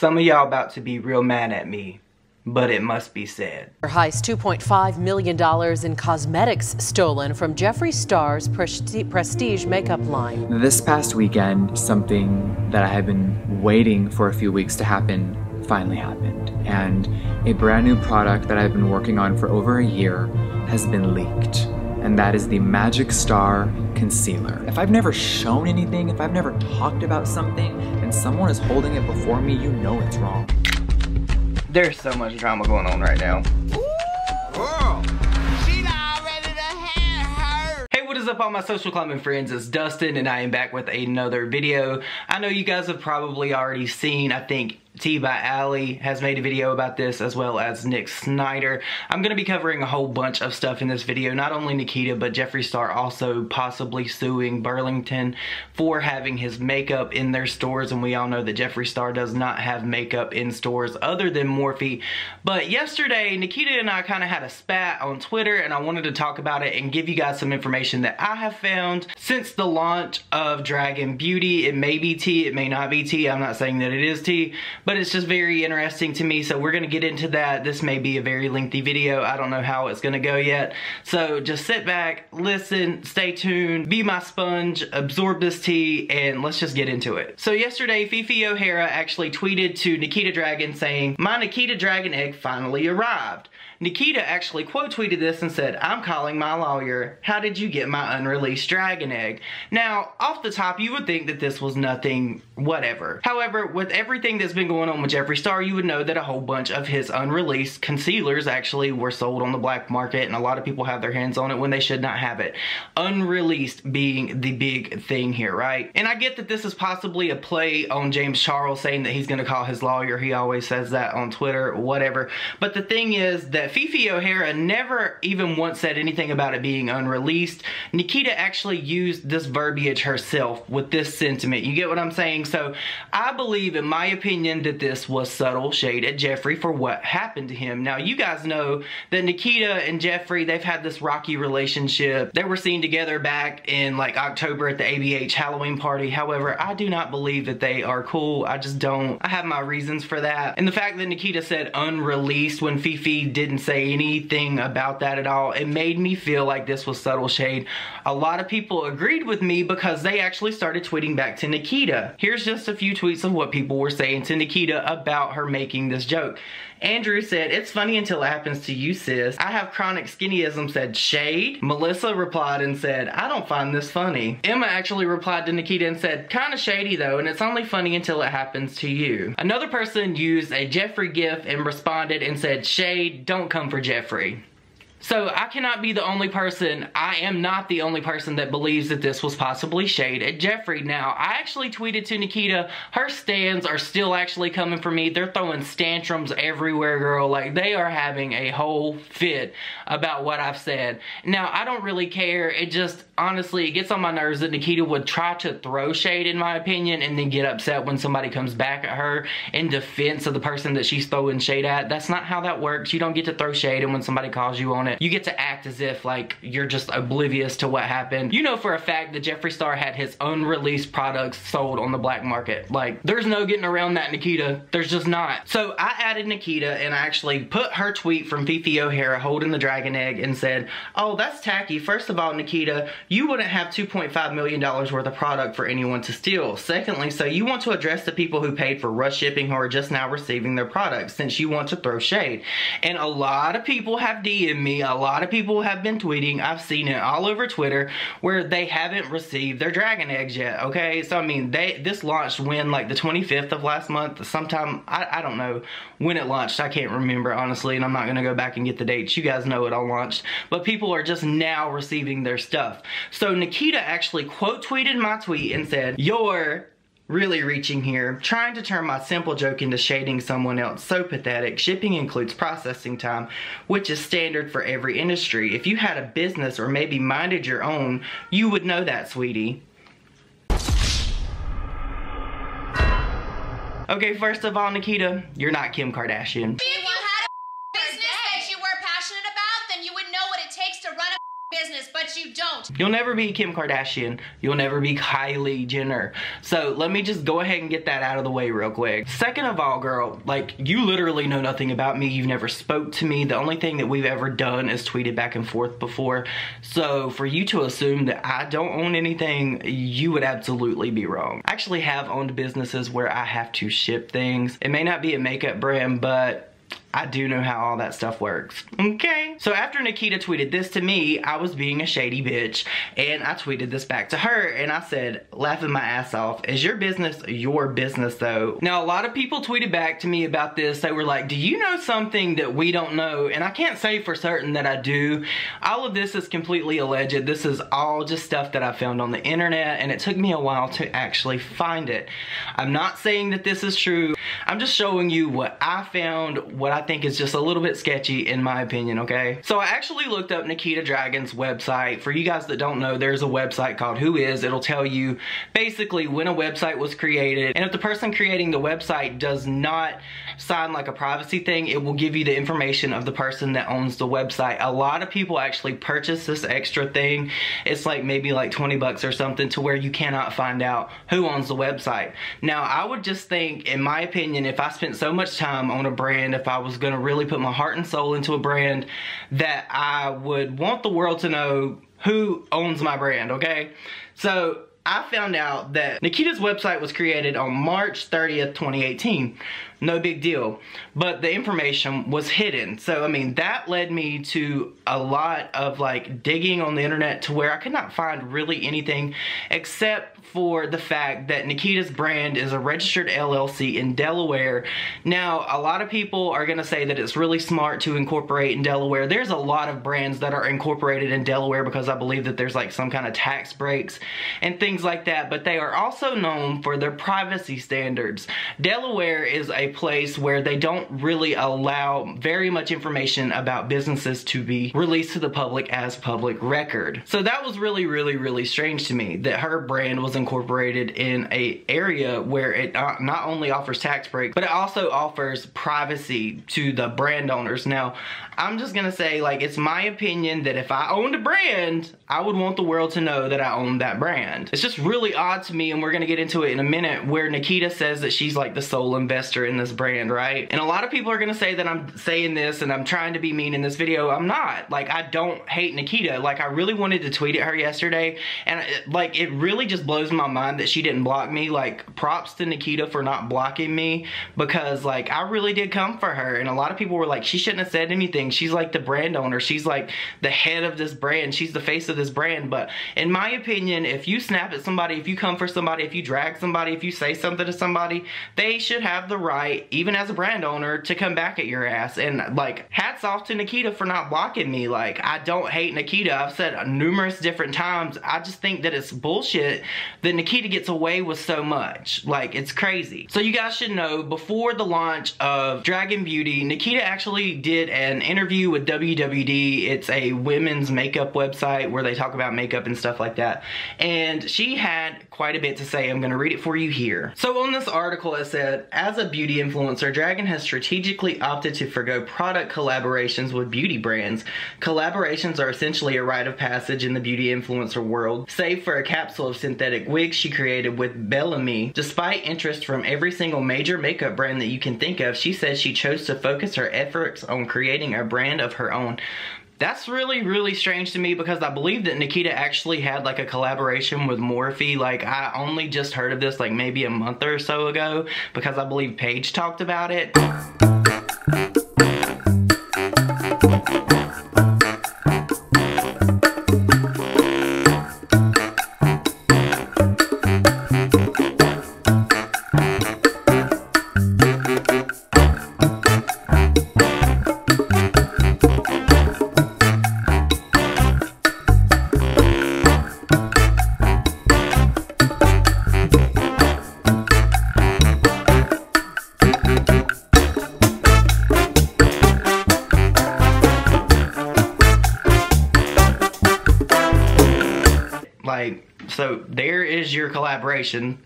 Some of y'all about to be real mad at me, but it must be said. Heist $2.5 million in cosmetics stolen from Jeffree Star's prestige makeup line. This past weekend, something that I had been waiting for a few weeks to happen finally happened. And a brand new product that I've been working on for over a year has been leaked. And that is the Magic Star Concealer. If I've never shown anything, if I've never talked about something, and someone is holding it before me, you know it's wrong. There's so much drama going on right now. What is up, all my social climbing friends? It's Dustin and I am back with another video. I know you guys have probably already seen, I think T by Allie has made a video about this, as well as Nick Snyder. I'm going to be covering a whole bunch of stuff in this video. Not only Nikita, but Jeffree Star also possibly suing Burlington for having his makeup in their stores. And we all know that Jeffree Star does not have makeup in stores other than Morphe. But yesterday, Nikita and I kind of had a spat on Twitter, and I wanted to talk about it and give you guys some information that I have found since the launch of Dragun Beauty. It may be tea, it may not be tea. I'm not saying that it is tea, but it's just very interesting to me, so we're going to get into that. This may be a very lengthy video. I don't know how it's going to go yet. So just sit back, listen, stay tuned, be my sponge, absorb this tea, and let's just get into it. So yesterday, Fifi O'Hara actually tweeted to Nikita Dragun saying, "My Nikita Dragun egg finally arrived." Nikita actually quote tweeted this and said, "I'm calling my lawyer. How did you get my unreleased dragon egg?" Now, off the top, you would think that this was nothing, whatever. However, with everything that's been going on with Jeffree Star, you would know that a whole bunch of his unreleased concealers actually were sold on the black market, and a lot of people have their hands on it when they should not have it. Unreleased being the big thing here, right? And I get that this is possibly a play on James Charles saying that he's going to call his lawyer. He always says that on Twitter, whatever. But the thing is that Fifi O'Hara never even once said anything about it being unreleased. Nikita actually used this verbiage herself with this sentiment. You get what I'm saying? So I believe, in my opinion, that this was subtle shade at Jeffree for what happened to him. Now, you guys know that Nikita and Jeffree, they've had this rocky relationship. They were seen together back in like October at the ABH Halloween party. However, I do not believe that they are cool. I just don't. I have my reasons for that. And the fact that Nikita said unreleased when Fifi didn't say anything about that at all, it made me feel like this was subtle shade. A lot of people agreed with me because they actually started tweeting back to Nikita. Here's just a few tweets of what people were saying to Nikita about her making this joke. Andrew said, "It's funny until it happens to you, sis. I have chronic skinnyism," said shade. Melissa replied and said, "I don't find this funny." Emma actually replied to Nikita and said, "Kinda shady though, and it's only funny until it happens to you." Another person used a Jeffree gif and responded and said, "Shade, don't come for Jeffree." So I cannot be the only person, I am not the only person that believes that this was possibly shade at Jeffree. Now, I actually tweeted to Nikita, her stans are still actually coming for me. They're throwing tantrums everywhere, girl. Like, they are having a whole fit about what I've said. Now, I don't really care. It just, honestly, it gets on my nerves that Nikita would try to throw shade, in my opinion, and then get upset when somebody comes back at her in defense of the person that she's throwing shade at. That's not how that works. You don't get to throw shade, and when somebody calls you on it, you get to act as if like you're just oblivious to what happened. You know for a fact that Jeffree Star had his unreleased products sold on the black market. Like, there's no getting around that, Nikita. There's just not. So I added Nikita and I actually put her tweet from Fifi O'Hara holding the dragon egg and said, "Oh, that's tacky. First of all, Nikita, you wouldn't have $2.5 million worth of product for anyone to steal. Secondly, so you want to address the people who paid for rush shipping who are just now receiving their products, since you want to throw shade." And a lot of people have DM'd me, a lot of people have been tweeting, I've seen it all over Twitter, where they haven't received their dragon eggs yet, okay? So, I mean, this launched when, like the 25th of last month, sometime, I don't know when it launched, I can't remember, honestly, and I'm not gonna go back and get the dates, you guys know it all launched, but people are just now receiving their stuff. So Nikita actually quote tweeted my tweet and said, "You're really reaching here, trying to turn my simple joke into shading someone else. So pathetic. Shipping includes processing time, which is standard for every industry. If you had a business or maybe minded your own, you would know that, sweetie." Okay, first of all, Nikita, you're not Kim Kardashian. If you had a business that you were passionate about, then you would know what it takes to run a business, but you don't. You'll never be Kim Kardashian. You'll never be Kylie Jenner. So let me just go ahead and get that out of the way real quick. Second of all, girl, like, you literally know nothing about me. You've never spoke to me. The only thing that we've ever done is tweeted back and forth before. So for you to assume that I don't own anything, you would absolutely be wrong. I actually have owned businesses where I have to ship things. It may not be a makeup brand, but I do know how all that stuff works, okay? So after Nikita tweeted this to me, I was being a shady bitch, and I tweeted this back to her, and I said, laughing my ass off, is your business though? Now, a lot of people tweeted back to me about this. They were like, do you know something that we don't know? And I can't say for certain that I do. All of this is completely alleged. This is all just stuff that I found on the internet, and it took me a while to actually find it. I'm not saying that this is true. I'm just showing you what I found, what I think is just a little bit sketchy in my opinion, okay? So I actually looked up Nikita Dragun's website. For you guys that don't know, there's a website called Who Is. It'll tell you basically when a website was created, and if the person creating the website does not sign like a privacy thing, it will give you the information of the person that owns the website. A lot of people actually purchase this extra thing. It's like maybe like 20 bucks or something, to where you cannot find out who owns the website. Now, I would just think, in my opinion, if I spent so much time on a brand, if I was gonna really put my heart and soul into a brand, that I would want the world to know who owns my brand, okay? So I found out that Nikita's website was created on March 30th, 2018. No big deal. But the information was hidden. So, I mean, that led me to a lot of like digging on the internet, to where I could not find really anything except for the fact that Nikita's brand is a registered LLC in Delaware. Now, a lot of people are gonna say that it's really smart to incorporate in Delaware. There's a lot of brands that are incorporated in Delaware because I believe that there's like some kind of tax breaks and things like that, but they are also known for their privacy standards. Delaware is a place where they don't really allow very much information about businesses to be released to the public as public record. So that was really strange to me, that her brand was incorporated in a area where it not only offers tax breaks, but it also offers privacy to the brand owners. Now, I'm just gonna say, like, it's my opinion that if I owned a brand, I would want the world to know that I own that brand. It's just really odd to me, and we're gonna get into it in a minute, where Nikita says that she's like the sole investor in this brand, right? And a lot of people are gonna say that I'm saying this and I'm trying to be mean in this video. I'm not. Like, I don't hate Nikita. Like, I really wanted to tweet at her yesterday, and it really just blows my mind that she didn't block me. Like, props to Nikita for not blocking me, because like I really did come for her, and a lot of people were like, she shouldn't have said anything. She's like the brand owner. She's like the head of this brand. She's the face of this brand. But in my opinion, if you snap at somebody, if you come for somebody, if you drag somebody, if you say something to somebody, they should have the right, even as a brand owner, to come back at your ass. And like, hats off to Nikita for not blocking me. Like, I don't hate Nikita. I've said numerous different times, I just think that it's bullshit that Nikita gets away with so much. Like, it's crazy. So you guys should know, before the launch of Dragun Beauty, Nikita actually did an interview with WWD. It's a women's makeup website where they talk about makeup and stuff like that. And she had quite a bit to say. I'm gonna read it for you here. So on this article, it said, as a beauty influencer, Dragun has strategically opted to forgo product collaborations with beauty brands. Collaborations are essentially a rite of passage in the beauty influencer world, save for a capsule of synthetic wigs she created with Bellamy. Despite interest from every single major makeup brand that you can think of, she said she chose to focus her efforts on creating a brand of her own. That's really strange to me, because I believe that Nikita actually had like a collaboration with Morphe. Like, I only just heard of this like maybe a month or so ago, because I believe Paige talked about it. Like, so there is your collaboration.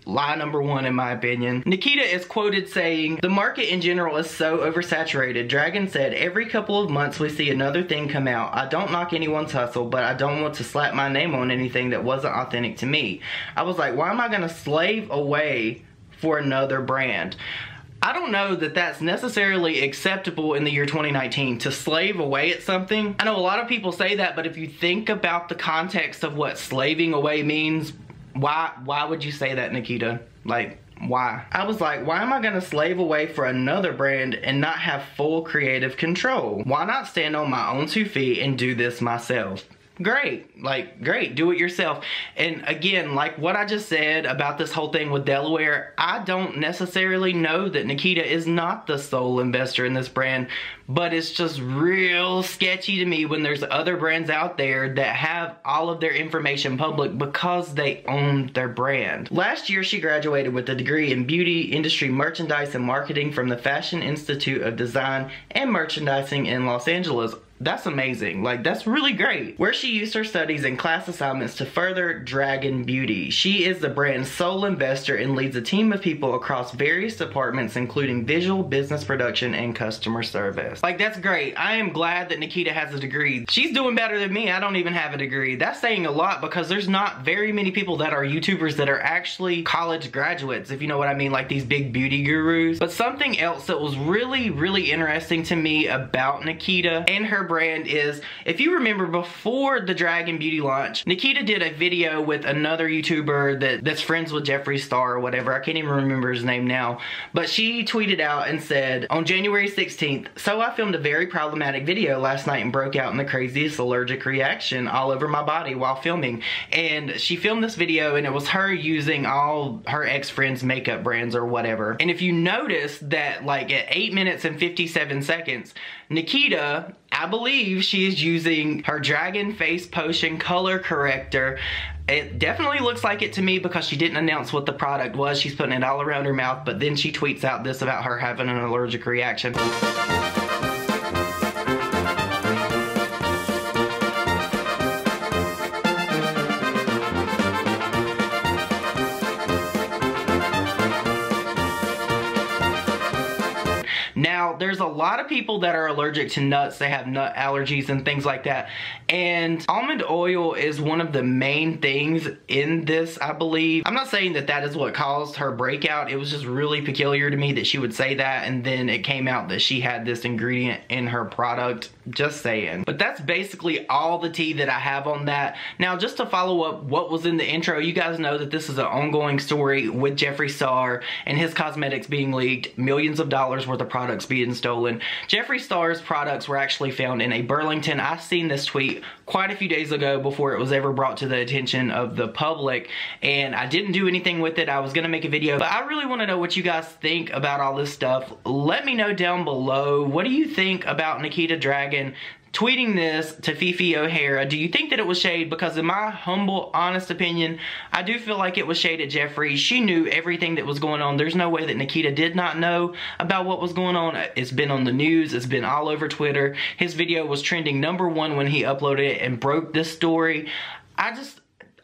lie number one in my opinion. Nikita is quoted saying, "The market in general is so oversaturated. Dragun said, every couple of months we see another thing come out. I don't knock anyone's hustle, but I don't want to slap my name on anything that wasn't authentic to me." I was like, why am I gonna slave away for another brand? I don't know that that's necessarily acceptable in the year 2019 to slave away at something. I know a lot of people say that, but if you think about the context of what slaving away means, why would you say that, Nikita? Like, why? I was like, why am I gonna slave away for another brand and not have full creative control? Why not stand on my own 2 feet and do this myself? Great, like, great, do it yourself. And again, like what I just said about this whole thing with Delaware, I don't necessarily know that Nikita is not the sole investor in this brand, but it's just real sketchy to me when there's other brands out there that have all of their information public because they own their brand. Last year, she graduated with a degree in beauty industry merchandise and marketing from the Fashion Institute of Design and Merchandising in Los Angeles. That's amazing. Like, that's really great. Where she used her studies and class assignments to further Dragun Beauty. She is the brand's sole investor and leads a team of people across various departments, including visual, business production, and customer service. Like, that's great. I am glad that Nikita has a degree. She's doing better than me. I don't even have a degree. That's saying a lot because there's not very many people that are YouTubers that are actually college graduates, if you know what I mean, like these big beauty gurus. But something else that was really, really interesting to me about Nikita and her brand is, if you remember before the Dragun Beauty launch, Nikita did a video with another YouTuber that's friends with Jeffree Star or whatever. I can't even remember his name now. But she tweeted out and said, on January 16th, "So I filmed a very problematic video last night and broke out in the craziest allergic reaction all over my body while filming." And she filmed this video and it was her using all her ex-friends' makeup brands or whatever. And if you notice that, like, at 8 minutes and 57 seconds, Nikita, I believe she is using her Dragun Face Potion color corrector. It definitely looks like it to me because she didn't announce what the product was. She's putting it all around her mouth, but then she tweets out this about her having an allergic reaction. Now, there's a lot of people that are allergic to nuts. They have nut allergies and things like that. And almond oil is one of the main things in this, I believe. I'm not saying that that is what caused her breakout. It was just really peculiar to me that she would say that, and then it came out that she had this ingredient in her product. Just saying. But that's basically all the tea that I have on that. Now, just to follow up what was in the intro, you guys know that this is an ongoing story with Jeffree Star and his cosmetics being leaked, millions of dollars worth of products being stolen. Jeffree Star's products were actually found in a Burlington. I seen this tweet quite a few days ago before it was ever brought to the attention of the public, and I didn't do anything with it. I was gonna make a video, but I really want to know what you guys think about all this stuff. Let me know down below. What do you think about Nikita Dragun tweeting this to Fifi O'Hara? Do you think that it was shade? Because in my humble, honest opinion, I do feel like it was shade at Jeffree. She knew everything that was going on. There's no way that Nikita did not know about what was going on. It's been on the news. It's been all over Twitter. His video was trending #1 when he uploaded it and broke this story.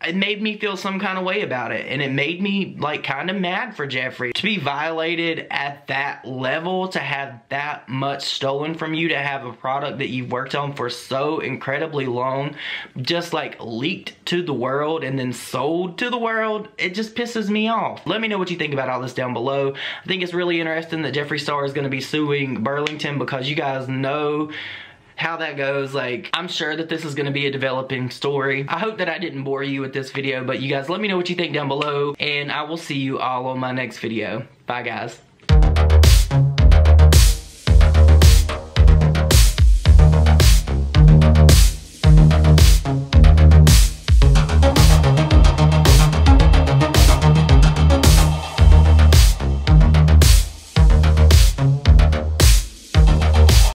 It made me feel some kind of way about it, and it made me, like, kind of mad for Jeffree. To be violated at that level, to have that much stolen from you, to have a product that you've worked on for so incredibly long just, like, leaked to the world and then sold to the world, it just pisses me off. Let me know what you think about all this down below. I think it's really interesting that Jeffree Star is going to be suing Burlington, because you guys know how that goes. Like, I'm sure that this is going to be a developing story. I hope that I didn't bore you with this video, but you guys let me know what you think down below, and I will see you all on my next video. Bye, guys.